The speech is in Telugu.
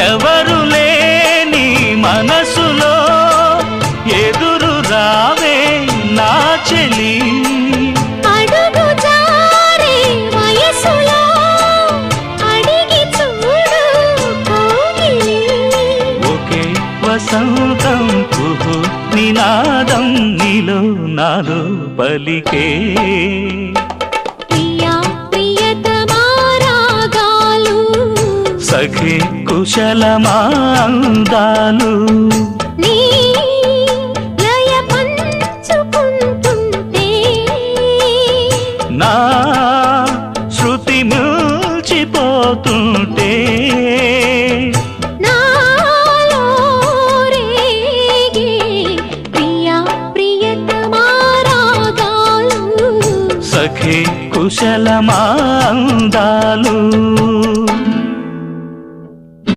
ఎవరు లేని మనసులో ఎదురు రావే నా చెలి అడుగు జారే వయసులో అడిగి చూడు కోగిలి ఒకే వసంతం కుహు నినాదం నీలో నాలో పలికే ప్రియా ప్రియతమా రాగాలు సఖి కుశలమా అందాలు నీ లయ పంచుకుంటుంటే నా శృతి మిల్చిపోతుంటే నాలో రేగే ప్రియా ప్రియతమా రాగాలు సఖి కుశలమా అందాలు